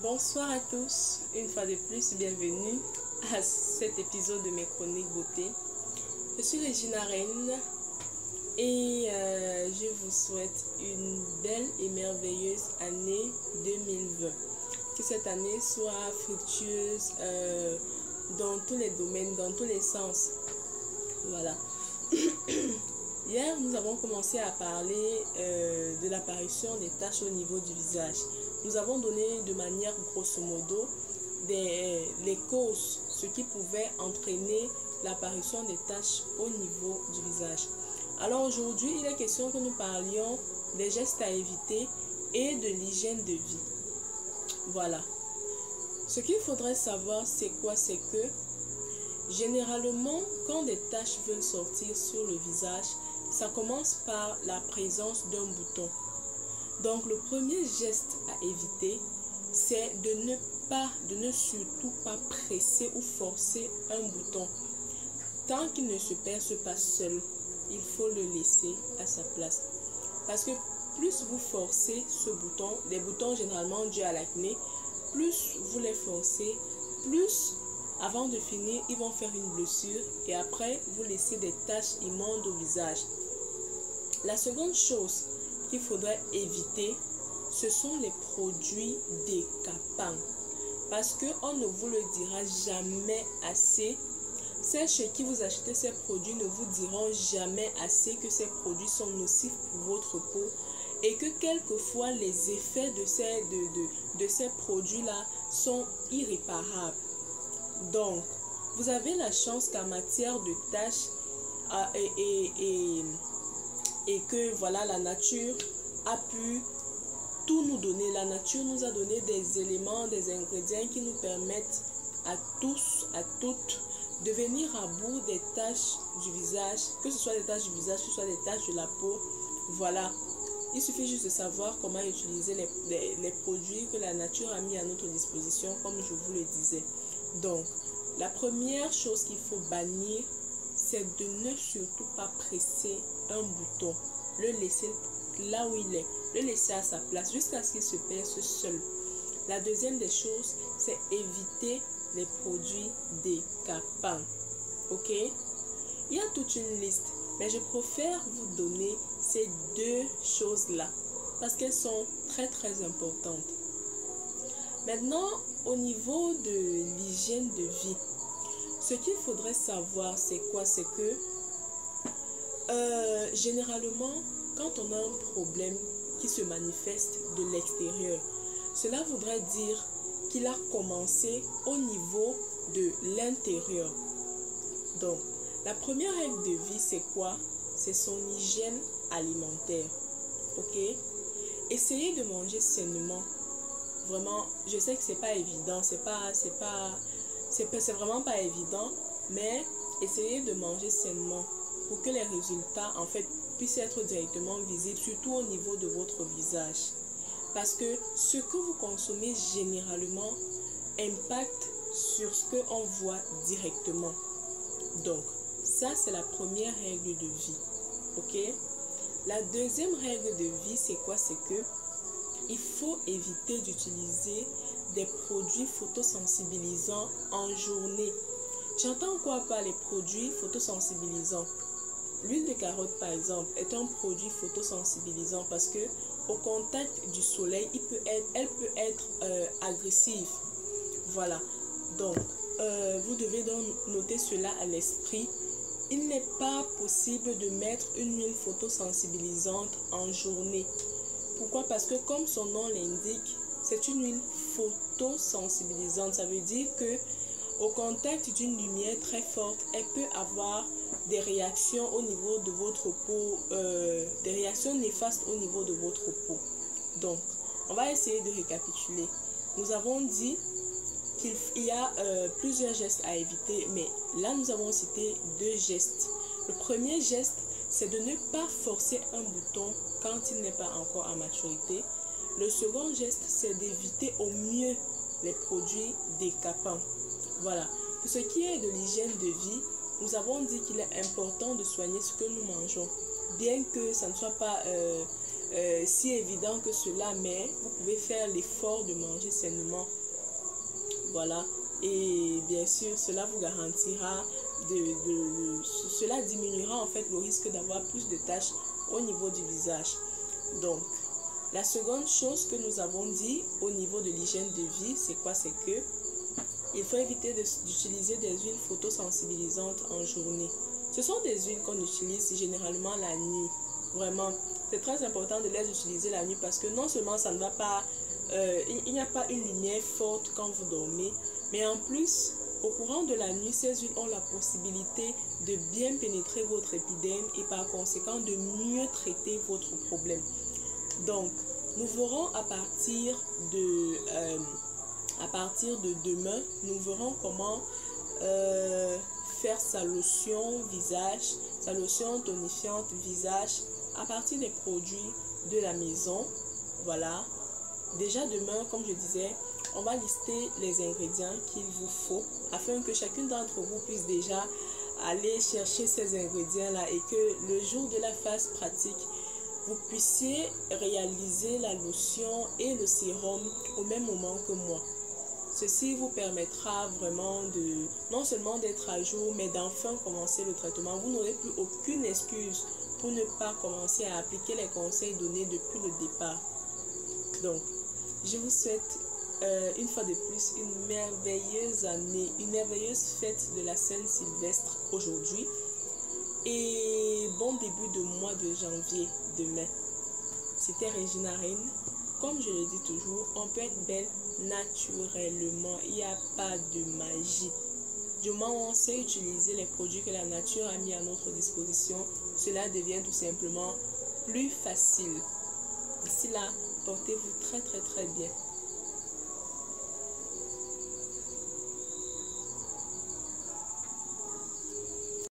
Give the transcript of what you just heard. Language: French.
Bonsoir à tous, une fois de plus, bienvenue à cet épisode de mes chroniques beauté. Je suis Regina Reine et je vous souhaite une belle et merveilleuse année 2020. Que cette année soit fructueuse dans tous les domaines, dans tous les sens. Voilà. Hier, nous avons commencé à parler de l'apparition des taches au niveau du visage. Nous avons donné de manière grosso modo les causes, ce qui pouvait entraîner l'apparition des taches au niveau du visage. Alors aujourd'hui, il est question que nous parlions des gestes à éviter et de l'hygiène de vie. Voilà. Ce qu'il faudrait savoir, c'est quoi? C'est que généralement, quand des taches veulent sortir sur le visage, ça commence par la présence d'un bouton. Donc le premier geste à éviter, c'est de ne surtout pas presser ou forcer un bouton. Tant qu'il ne se perce pas seul, il faut le laisser à sa place. Parce que plus vous forcez ce bouton, les boutons généralement dus à l'acné, plus vous les forcez, plus avant de finir, ils vont faire une blessure et après, vous laissez des taches immondes au visage. La seconde chose qu'il faudrait éviter, ce sont les produits décapants. Parce qu'on ne vous le dira jamais assez. Celles chez qui vous achetez ces produits ne vous diront jamais assez que ces produits sont nocifs pour votre peau et que quelquefois les effets de ces produits-là sont irréparables. Donc, vous avez la chance qu'en matière de taches et que voilà, la nature a pu tout nous donner. La nature nous a donné des éléments, des ingrédients qui nous permettent à tous, à toutes, de venir à bout des taches du visage, que ce soit des taches du visage, que ce soit des taches de la peau. Voilà. Il suffit juste de savoir comment utiliser les produits que la nature a mis à notre disposition, comme je vous le disais. Donc, la première chose qu'il faut bannir, c'est de ne surtout pas presser un bouton. Le laisser là où il est. Le laisser à sa place jusqu'à ce qu'il se perce seul. La deuxième des choses, c'est éviter les produits décapants. Ok? Il y a toute une liste, mais je préfère vous donner ces deux choses-là parce qu'elles sont très très importantes. Maintenant, au niveau de l'hygiène de vie, ce qu'il faudrait savoir, c'est quoi? C'est que généralement, quand on a un problème qui se manifeste de l'extérieur, cela voudrait dire qu'il a commencé au niveau de l'intérieur. Donc, la première règle de vie, c'est quoi? C'est son hygiène alimentaire. Ok? Essayez de manger sainement. Vraiment, je sais que c'est pas évident, c'est vraiment pas évident, mais essayez de manger sainement pour que les résultats en fait puissent être directement visibles, surtout au niveau de votre visage. Parce que ce que vous consommez généralement impacte sur ce qu'on voit directement. Donc, ça c'est la première règle de vie. Ok? La deuxième règle de vie, c'est quoi? C'est que il faut éviter d'utiliser des produits photosensibilisants en journée. J'entends quoi par les produits photosensibilisants? L'huile de carotte, par exemple, est un produit photosensibilisant parce que au contact du soleil, elle peut être agressive. Voilà. Donc, vous devez donc noter cela à l'esprit. Il n'est pas possible de mettre une huile photosensibilisante en journée. Pourquoi? Parce que comme son nom l'indique, c'est une huile photosensibilisante. Ça veut dire que au contact d'une lumière très forte, elle peut avoir des réactions au niveau de votre peau, des réactions néfastes au niveau de votre peau. Donc, on va essayer de récapituler. Nous avons dit qu'il y a plusieurs gestes à éviter, mais là nous avons cité deux gestes. Le premier geste, c'est de ne pas forcer un bouton quand il n'est pas encore à maturité. Le second geste, c'est d'éviter au mieux les produits décapants. Voilà. Pour ce qui est de l'hygiène de vie, nous avons dit qu'il est important de soigner ce que nous mangeons. Bien que ça ne soit pas si évident que cela, mais vous pouvez faire l'effort de manger sainement. Voilà. Et bien sûr, cela vous garantira cela diminuera en fait le risque d'avoir plus de taches au niveau du visage. Donc, la seconde chose que nous avons dit au niveau de l'hygiène de vie, c'est quoi? C'est que il faut éviter d'utiliser des huiles photosensibilisantes en journée. Ce sont des huiles qu'on utilise généralement la nuit. Vraiment, c'est très important de les utiliser la nuit parce que non seulement ça ne va pas, il n'y a pas une lumière forte quand vous dormez, mais en plus, au courant de la nuit, ces huiles ont la possibilité de bien pénétrer votre épiderme et par conséquent de mieux traiter votre problème. Donc, nous verrons à partir de demain, nous verrons comment faire sa lotion visage, sa lotion tonifiante visage à partir des produits de la maison. Voilà. Déjà demain, comme je disais, on va lister les ingrédients qu'il vous faut afin que chacune d'entre vous puisse déjà aller chercher ces ingrédients-là et que le jour de la phase pratique, vous puissiez réaliser la lotion et le sérum au même moment que moi. Ceci vous permettra vraiment non seulement d'être à jour, mais d'enfin commencer le traitement. Vous n'aurez plus aucune excuse pour ne pas commencer à appliquer les conseils donnés depuis le départ. Donc, je vous souhaite une fois de plus une merveilleuse année, une merveilleuse fête de la Saint-Sylvestre aujourd'hui et bon début de mois de janvier demain. C'était Regina Reine. Comme je le dis toujours, on peut être belle naturellement, il n'y a pas de magie. Du moment où on sait utiliser les produits que la nature a mis à notre disposition, cela devient tout simplement plus facile. D'ici là, portez-vous très très très bien.